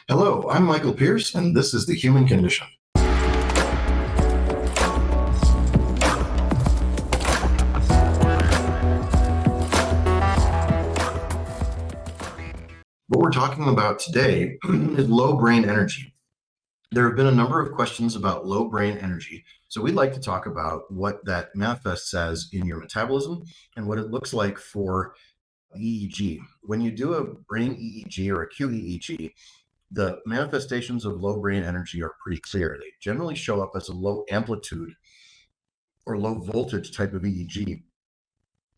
Hello, I'm Michael Pierce, and this is The Human Condition. What we're talking about today is low brain energy. There have been a number of questions about low brain energy, so we'd like to talk about what that manifests as in your metabolism and what it looks like for EEG. When you do a brain EEG or a QEEG, the manifestations of low brain energy are pretty clear. They generally show up as a low amplitude or low voltage type of EEG.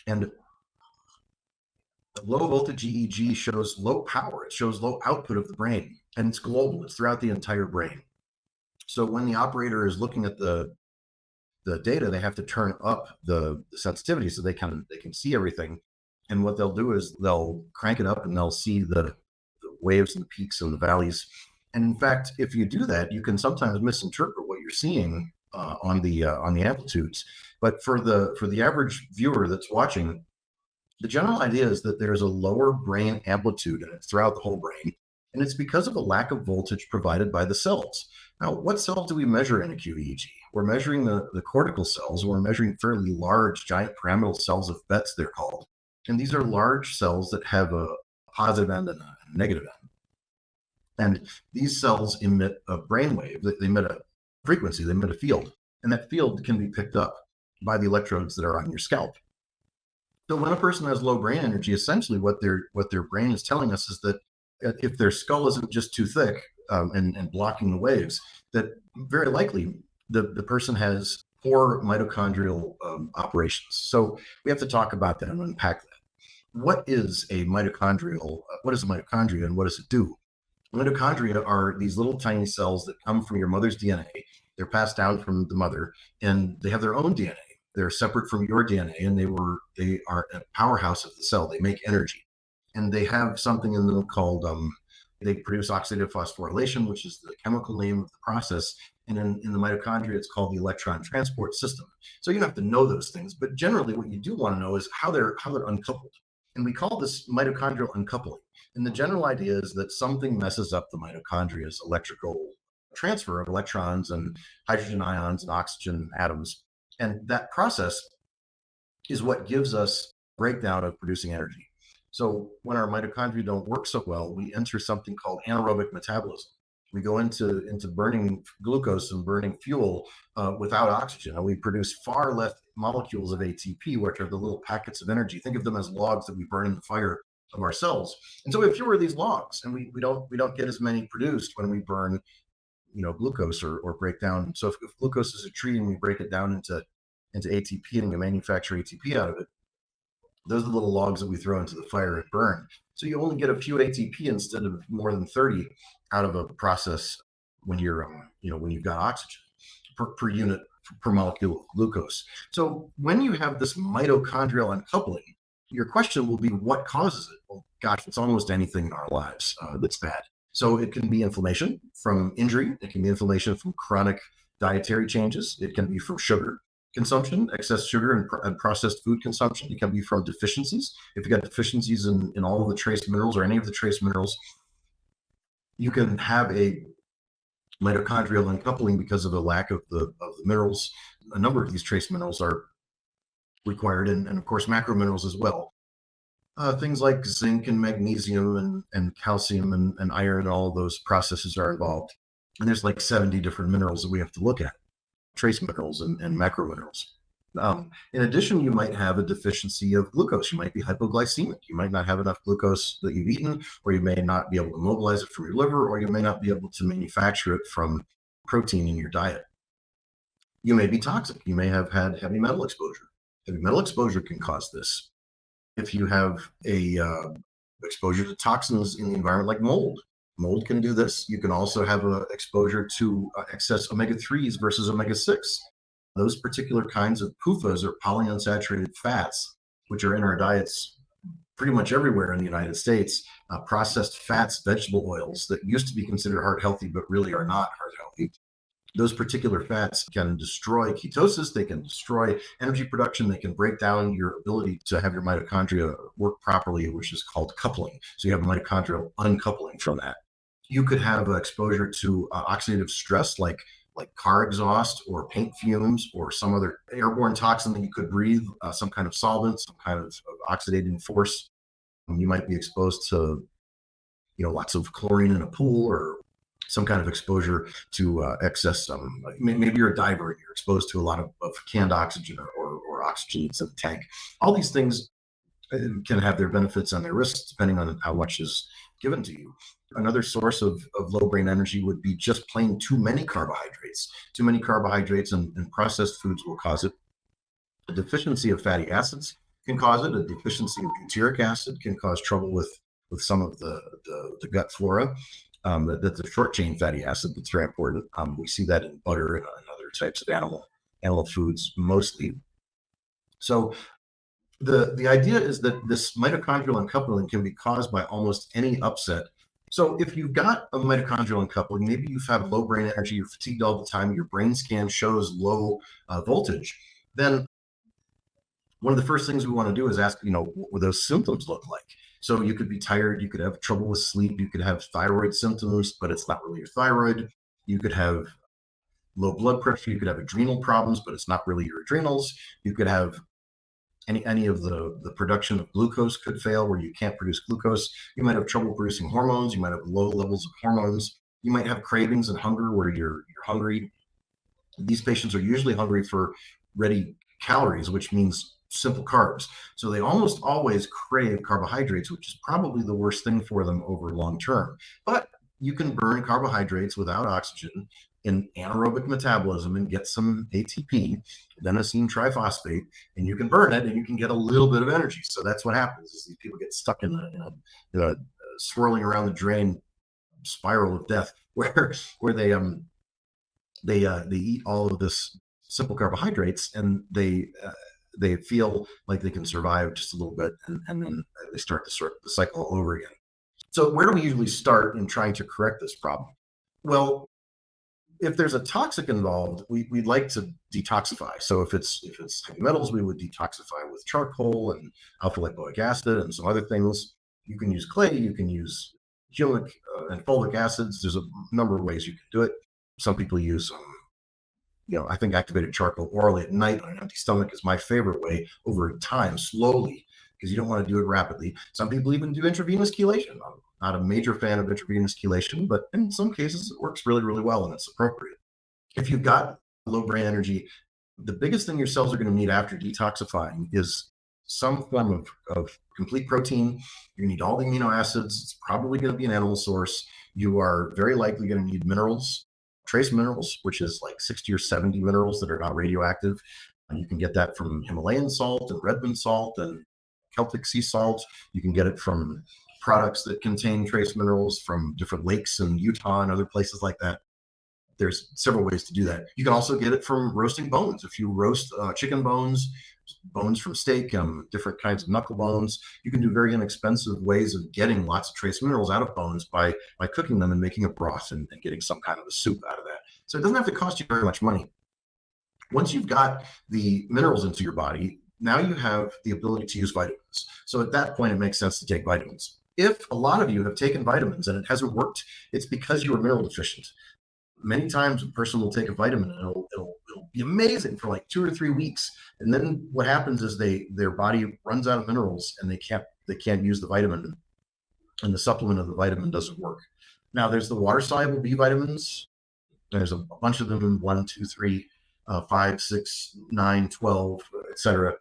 And low voltage EEG shows low power, it shows low output of the brain, and it's global, it's throughout the entire brain. So when the operator is looking at the data, they have to turn up the sensitivity so they can see everything. And what they'll do is they'll crank it up and they'll see the waves and the peaks and the valleys. And in fact, if you do that, you can sometimes misinterpret what you're seeing on the amplitudes. But for the average viewer that's watching, the general idea is that there's a lower brain amplitude and it's throughout the whole brain. And it's because of a lack of voltage provided by the cells. Now, what cells do we measure in a QEEG? We're measuring the cortical cells. We're measuring fairly large, giant pyramidal cells of Betz, they're called. And these are large cells that have a positive end and a negative end. And these cells emit a brainwave. They emit a frequency, they emit a field. And that field can be picked up by the electrodes that are on your scalp. So when a person has low brain energy, essentially what their brain is telling us is that if their skull isn't just too thick and blocking the waves, that very likely the person has poor mitochondrial operations. So we have to talk about that and unpack that. What is a mitochondrial? What is a mitochondria and what does it do? Mitochondria are these little tiny cells that come from your mother's DNA. They're passed down from the mother, and they have their own DNA. They're separate from your DNA, and they are a powerhouse of the cell. They make energy, and they have something in them called they produce oxidative phosphorylation, which is the chemical name of the process. And in the mitochondria, it's called the electron transport system. So you don't have to know those things, but generally, what you do want to know is how they're uncoupled. And we call this mitochondrial uncoupling. And the general idea is that something messes up the mitochondria's electrical transfer of electrons and hydrogen ions and oxygen atoms. And that process is what gives us breakdown of producing energy. So when our mitochondria don't work so well, we enter something called anaerobic metabolism. We go into burning glucose and burning fuel without oxygen. And we produce far less molecules of ATP, which are the little packets of energy. Think of them as logs that we burn in the fire of our cells. And so we have fewer of these logs, and we don't get as many produced when we burn glucose or break down. So if glucose is a tree and we break it down into ATP and we manufacture ATP out of it, those are the little logs that we throw into the fire and burn. So you only get a few ATP instead of more than 30 out of a process when you're when you've got oxygen per unit per molecule of glucose. So when you have this mitochondrial uncoupling, your question will be, what causes it? Well, gosh, it's almost anything in our lives that's bad. So it can be inflammation from injury. It can be inflammation from chronic dietary changes. It can be from sugar consumption, excess sugar and processed food consumption. It can be from deficiencies. If you got deficiencies in all of the trace minerals or any of the trace minerals, you can have a mitochondrial uncoupling because of a lack of the minerals. A number of these trace minerals are required, and of course macro minerals as well. Things like zinc and magnesium and calcium and iron, all of those processes are involved. And there's like 70 different minerals that we have to look at, trace minerals and macro minerals. In addition, you might have a deficiency of glucose. You might be hypoglycemic. You might not have enough glucose that you've eaten, or you may not be able to mobilize it from your liver, or you may not be able to manufacture it from protein in your diet. You may be toxic. You may have had heavy metal exposure. Heavy metal exposure can cause this. If you have a exposure to toxins in the environment like mold can do this. You can also have an exposure to excess omega-3s versus omega-6. Those particular kinds of PUFAs, or polyunsaturated fats, which are in our diets pretty much everywhere in the United States, processed fats, vegetable oils that used to be considered heart healthy but really are not heart healthy. Those particular fats can destroy ketosis, they can destroy energy production, they can break down your ability to have your mitochondria work properly, which is called coupling. So you have mitochondrial uncoupling from that. You could have exposure to oxidative stress, like car exhaust or paint fumes or some other airborne toxin that you could breathe, some kind of solvent, some kind of oxidating force. You might be exposed to, lots of chlorine in a pool, or some kind of exposure to excess. Maybe you're a diver and you're exposed to a lot of canned oxygen, or oxygen that's in the tank. All these things can have their benefits and their risks depending on how much is given to you. Another source of low brain energy would be just plain too many carbohydrates. Too many carbohydrates and processed foods will cause it. A deficiency of fatty acids can cause it. A deficiency of butyric acid can cause trouble with some of the gut flora. That's a short chain fatty acid that's very important. We see that in butter and other types of animal foods mostly. So the idea is that this mitochondrial uncoupling can be caused by almost any upset. So if you've got a mitochondrial uncoupling, maybe you've had low brain energy, you're fatigued all the time, your brain scan shows low voltage, then one of the first things we want to do is ask, what would those symptoms look like? So you could be tired, you could have trouble with sleep, you could have thyroid symptoms, but it's not really your thyroid. You could have low blood pressure, you could have adrenal problems, but it's not really your adrenals. You could have any of the production of glucose could fail, where you can't produce glucose. You might have trouble producing hormones. You might have low levels of hormones. You might have cravings and hunger, where you're hungry. These patients are usually hungry for ready calories, which means simple carbs. So they almost always crave carbohydrates, which is probably the worst thing for them over long term. But you can burn carbohydrates without oxygen in anaerobic metabolism and get some ATP, adenosine triphosphate, and you can burn it and you can get a little bit of energy. So that's what happens, is these people get stuck in a swirling around the drain spiral of death, where they eat all of this simple carbohydrates, and they feel like they can survive just a little bit, and then they start to sort the cycle all over again. So where do we usually start in trying to correct this problem? Well, if there's a toxic involved, we'd like to detoxify. So if it's heavy metals, we would detoxify with charcoal and alpha lipoic acid and some other things. You can use clay, you can use humic and fulvic acids. There's a number of ways you can do it. Some people use, I think activated charcoal orally at night on an empty stomach is my favorite way, over time, slowly, because you don't want to do it rapidly. Some people even do intravenous chelation. I'm not a major fan of intravenous chelation, but in some cases it works really, really well and it's appropriate. If you've got low brain energy, the biggest thing your cells are going to need after detoxifying is some form of complete protein. You need all the amino acids. It's probably going to be an animal source. You are very likely going to need minerals, trace minerals, which is like 60 or 70 minerals that are not radioactive. And you can get that from Himalayan salt and Redmond salt and Celtic sea salt. You can get it from products that contain trace minerals from different lakes in Utah and other places like that. There's several ways to do that. You can also get it from roasting bones. If you roast chicken bones from steak, different kinds of knuckle bones, you can do very inexpensive ways of getting lots of trace minerals out of bones by cooking them and making a broth and getting some kind of a soup out of that. So it doesn't have to cost you very much money. Once you've got the minerals into your body, now you have the ability to use vitamins. So at that point, it makes sense to take vitamins. If a lot of you have taken vitamins and it hasn't worked, it's because you were mineral deficient. Many times a person will take a vitamin and it'll be amazing for like 2 or 3 weeks. And then what happens is their body runs out of minerals and they can't use the vitamin, and the supplement of the vitamin doesn't work. Now there's the water soluble B vitamins. There's a bunch of them in 1, 2, 3, 5, 6, 9, 12, etc.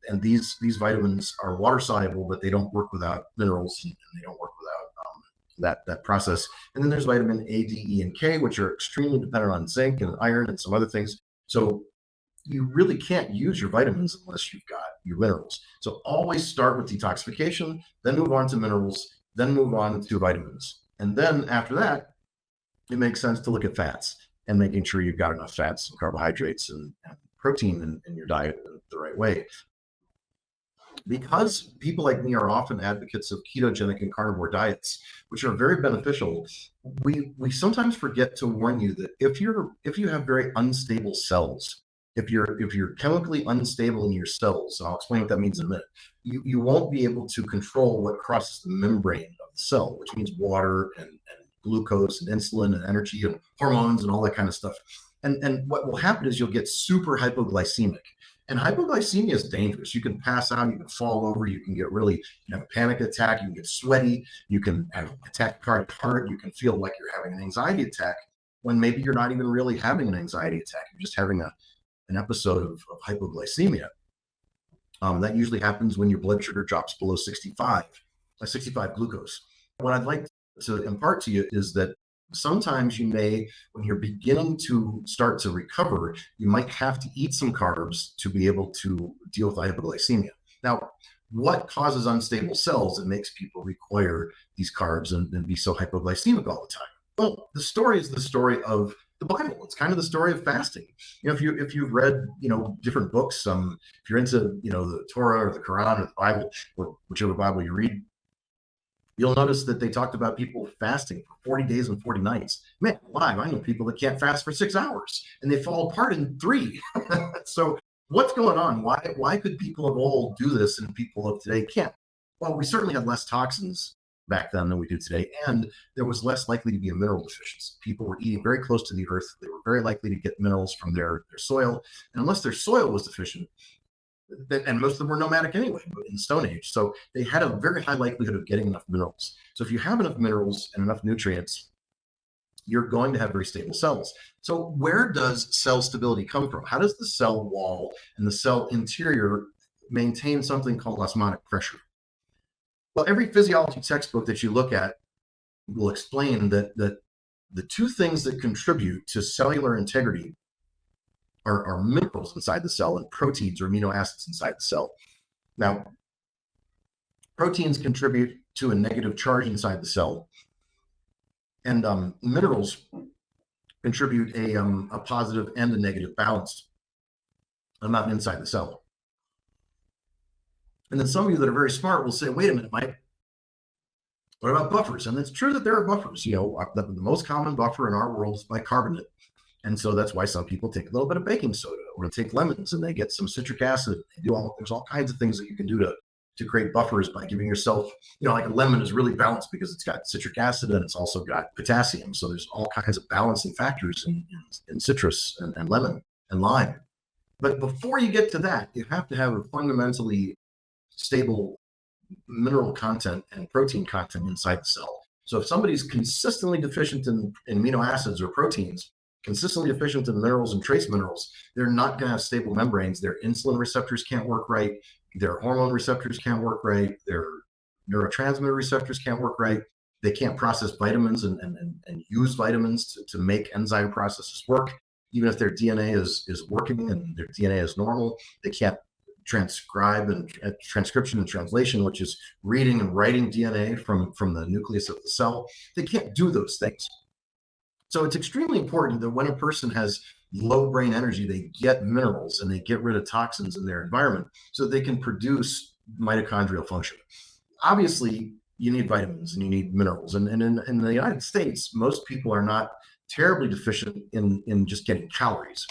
And these vitamins are water soluble, but they don't work without minerals, and they don't work without that process. And then there's vitamin A, D, E, and K, which are extremely dependent on zinc and iron and some other things. So you really can't use your vitamins unless you've got your minerals. So always start with detoxification, then move on to minerals, then move on to vitamins. And then after that, it makes sense to look at fats and making sure you've got enough fats and carbohydrates and protein in your diet the right way. Because people like me are often advocates of ketogenic and carnivore diets, which are very beneficial, we sometimes forget to warn you that if you have very unstable cells, if you're chemically unstable in your cells, and I'll explain what that means in a minute, you won't be able to control what crosses the membrane of the cell, which means water and glucose and insulin and energy and hormones and all that kind of stuff. And what will happen is you'll get super hypoglycemic. And hypoglycemia is dangerous. You can pass out, you can fall over, you can get really, you have a panic attack, you can get sweaty, you can have tachycardic heart, you can feel like you're having an anxiety attack when maybe you're not even really having an anxiety attack. You're just having an episode of hypoglycemia. That usually happens when your blood sugar drops below 65 glucose. What I'd like to impart to you is that sometimes you may, when you're beginning to start to recover, you might have to eat some carbs to be able to deal with hypoglycemia. Now, what causes unstable cells that makes people require these carbs and be so hypoglycemic all the time? Well, the story is the story of the Bible. It's kind of the story of fasting. If you've read, different books, if you're into, the Torah or the Quran or the Bible, or whichever Bible you read, you'll notice that they talked about people fasting for 40 days and 40 nights. Man, alive, I know people that can't fast for 6 hours and they fall apart in 3. So what's going on? Why could people of old do this and people of today can't? Well, we certainly had less toxins back then than we do today, and there was less likely to be a mineral deficiency. People were eating very close to the earth. They were very likely to get minerals from their soil. And unless their soil was deficient, and most of them were nomadic anyway, in the Stone Age. So they had a very high likelihood of getting enough minerals. So if you have enough minerals and enough nutrients, you're going to have very stable cells. So where does cell stability come from? How does the cell wall and the cell interior maintain something called osmotic pressure? Well, every physiology textbook that you look at will explain that the two things that contribute to cellular integrity are minerals inside the cell and proteins or amino acids inside the cell. Now, proteins contribute to a negative charge inside the cell, and minerals contribute a positive and a negative balanced amount inside the cell. And then some of you that are very smart will say, wait a minute, Mike, what about buffers? And it's true that there are buffers. The most common buffer in our world is bicarbonate. And so that's why some people take a little bit of baking soda or take lemons and they get some citric acid. There's all kinds of things that you can do to create buffers by giving yourself, like a lemon is really balanced because it's got citric acid and it's also got potassium. So there's all kinds of balancing factors in citrus and lemon and lime. But before you get to that, you have to have a fundamentally stable mineral content and protein content inside the cell. So if somebody's consistently deficient in amino acids or proteins, consistently deficient in minerals and trace minerals, they're not going to have stable membranes. Their insulin receptors can't work right. Their hormone receptors can't work right. Their neurotransmitter receptors can't work right. They can't process vitamins and use vitamins to make enzyme processes work. Even if their DNA is working and their DNA is normal, they can't transcribe and transcription and translation, which is reading and writing DNA from the nucleus of the cell. They can't do those things. So it's extremely important that when a person has low brain energy, they get minerals and they get rid of toxins in their environment so that they can produce mitochondrial function. Obviously, you need vitamins and you need minerals. And in the United States, most people are not terribly deficient in just getting calories.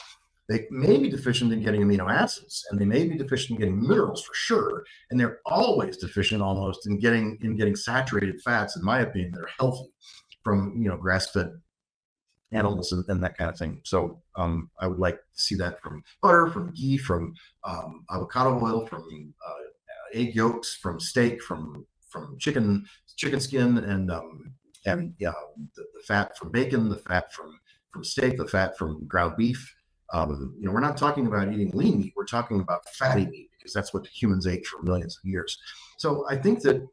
They may be deficient in getting amino acids, and they may be deficient in getting minerals for sure. And they're always deficient almost in getting saturated fats, in my opinion, that are healthy from grass-fed animals and that kind of thing. So I would like to see that from butter, from ghee, from avocado oil, from egg yolks, from steak, from chicken skin, and the fat from bacon, the fat from steak, the fat from ground beef. We're not talking about eating lean meat. We're talking about fatty meat because that's what humans ate for millions of years. So I think that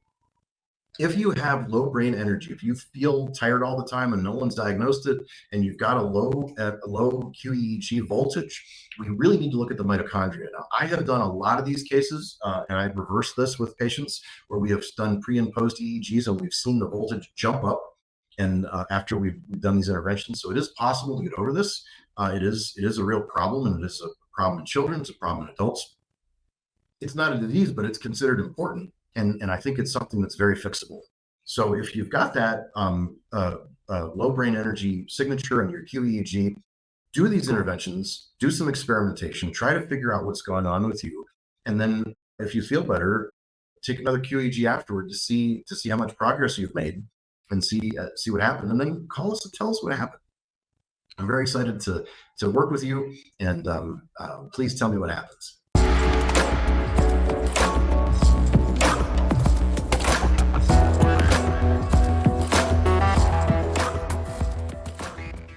if you have low brain energy, if you feel tired all the time and no one's diagnosed it, and you've got a low QEEG voltage, we really need to look at the mitochondria. Now, I have done a lot of these cases, and I've reversed this with patients where we have done pre and post EEGs, and we've seen the voltage jump up. And after we've done these interventions, so it is possible to get over this. It is a real problem, and it is a problem in children. It's a problem in adults. It's not a disease, but it's considered important. And I think it's something that's very fixable. So if you've got that low brain energy signature in your QEEG, do these interventions, do some experimentation, try to figure out what's going on with you. And then if you feel better, take another QEEG afterward to see how much progress you've made. and see what happened. And then call us and tell us what happened. I'm very excited to work with you, and please tell me what happens.